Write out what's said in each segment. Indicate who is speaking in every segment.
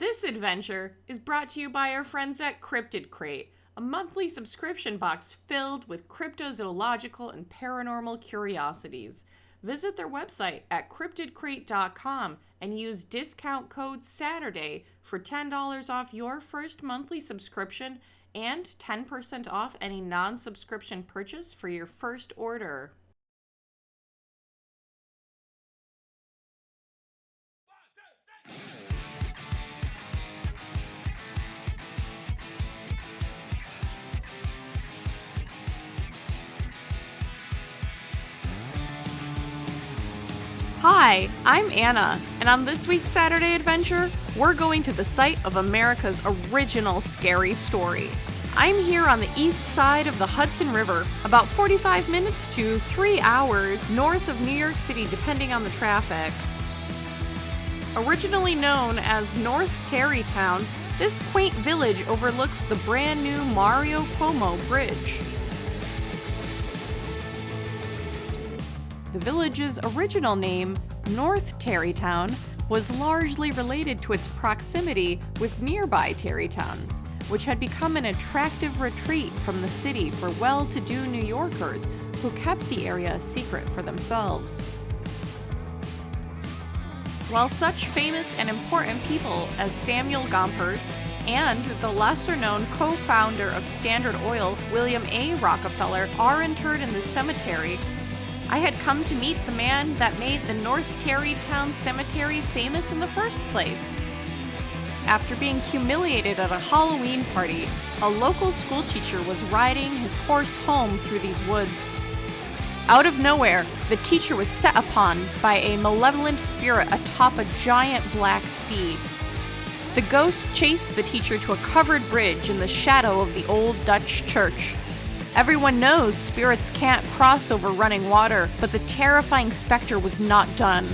Speaker 1: This adventure is brought to you by our friends at Cryptid Crate, a monthly subscription box filled with cryptozoological and paranormal curiosities. Visit their website at cryptidcrate.com and use discount code SATURDAY for $10 off your first monthly subscription and 10% off any non-subscription purchase for your first order. Hi, I'm Anna, and on this week's Saturday Adventure, we're going to the site of America's original scary story. I'm here on the east side of the Hudson River, about 45 minutes to 3 hours north of New York City, depending on the traffic. Originally known as North Tarrytown, this quaint village overlooks the brand new Mario Cuomo Bridge. The village's original name, North Tarrytown, was largely related to its proximity with nearby Tarrytown, which had become an attractive retreat from the city for well-to-do New Yorkers who kept the area a secret for themselves. While such famous and important people as Samuel Gompers and the lesser-known co-founder of Standard Oil, William A. Rockefeller, are interred in the cemetery, I had come to meet the man that made the North Tarrytown Cemetery famous in the first place. After being humiliated at a Halloween party, a local schoolteacher was riding his horse home through these woods. Out of nowhere, the teacher was set upon by a malevolent spirit atop a giant black steed. The ghost chased the teacher to a covered bridge in the shadow of the old Dutch church. Everyone knows spirits can't cross over running water, but the terrifying specter was not done.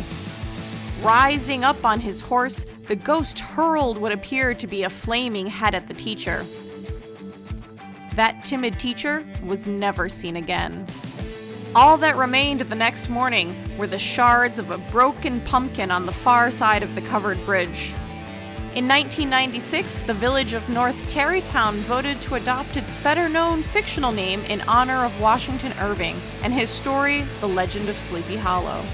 Speaker 1: Rising up on his horse, the ghost hurled what appeared to be a flaming head at the teacher. That timid teacher was never seen again. All that remained the next morning were the shards of a broken pumpkin on the far side of the covered bridge. In 1996, the village of North Tarrytown voted to adopt its better-known fictional name in honor of Washington Irving and his story, The Legend of Sleepy Hollow.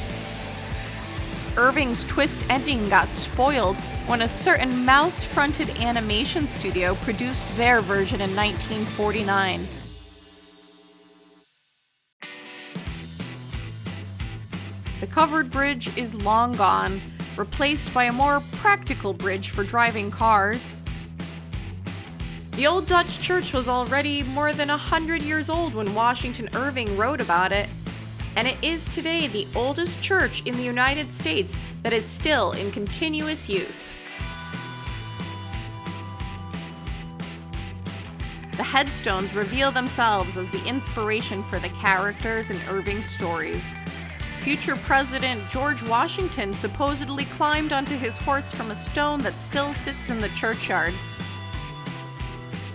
Speaker 1: Irving's twist ending got spoiled when a certain mouse-fronted animation studio produced their version in 1949. The covered bridge is long gone, replaced by a more practical bridge for driving cars. The old Dutch church was already more than 100 years old when Washington Irving wrote about it, and it is today the oldest church in the United States that is still in continuous use. The headstones reveal themselves as the inspiration for the characters in Irving's stories. Future President George Washington supposedly climbed onto his horse from a stone that still sits in the churchyard.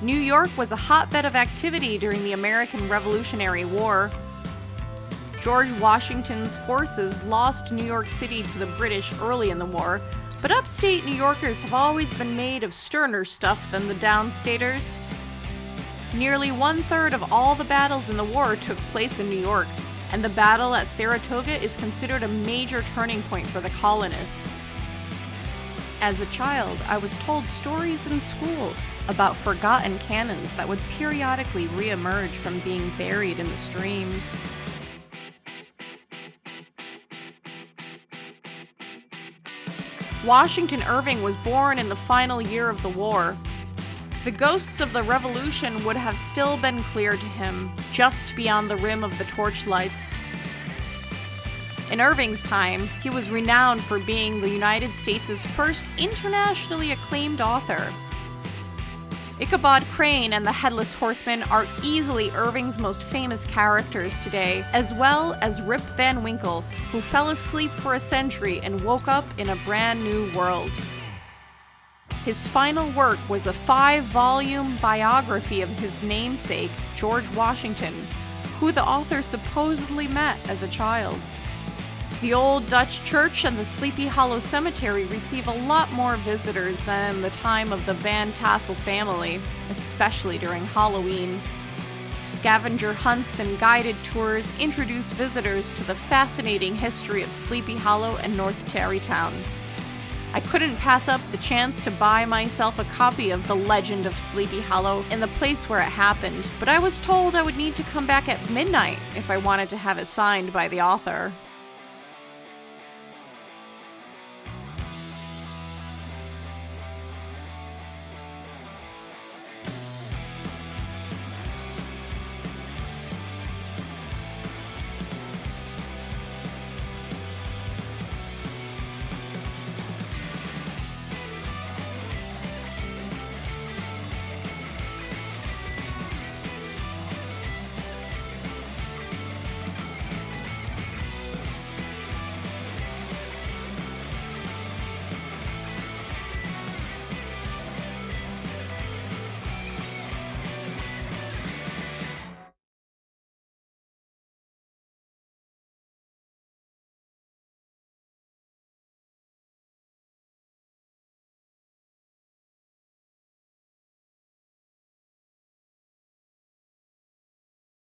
Speaker 1: New York was a hotbed of activity during the American Revolutionary War. George Washington's forces lost New York City to the British early in the war, but upstate New Yorkers have always been made of sterner stuff than the downstaters. Nearly 1/3 of all the battles in the war took place in New York, and the battle at Saratoga is considered a major turning point for the colonists. As a child, I was told stories in school about forgotten cannons that would periodically re-emerge from being buried in the streams. Washington Irving was born in the final year of the war. The ghosts of the Revolution would have still been clear to him, just beyond the rim of the torchlights. In Irving's time, he was renowned for being the United States' first internationally acclaimed author. Ichabod Crane and the Headless Horseman are easily Irving's most famous characters today, as well as Rip Van Winkle, who fell asleep for a century and woke up in a brand new world. His final work was a 5-volume biography of his namesake, George Washington, who the author supposedly met as a child. The old Dutch church and the Sleepy Hollow Cemetery receive a lot more visitors than in the time of the Van Tassel family, especially during Halloween. Scavenger hunts and guided tours introduce visitors to the fascinating history of Sleepy Hollow and North Tarrytown. I couldn't pass up the chance to buy myself a copy of The Legend of Sleepy Hollow in the place where it happened, but I was told I would need to come back at midnight if I wanted to have it signed by the author.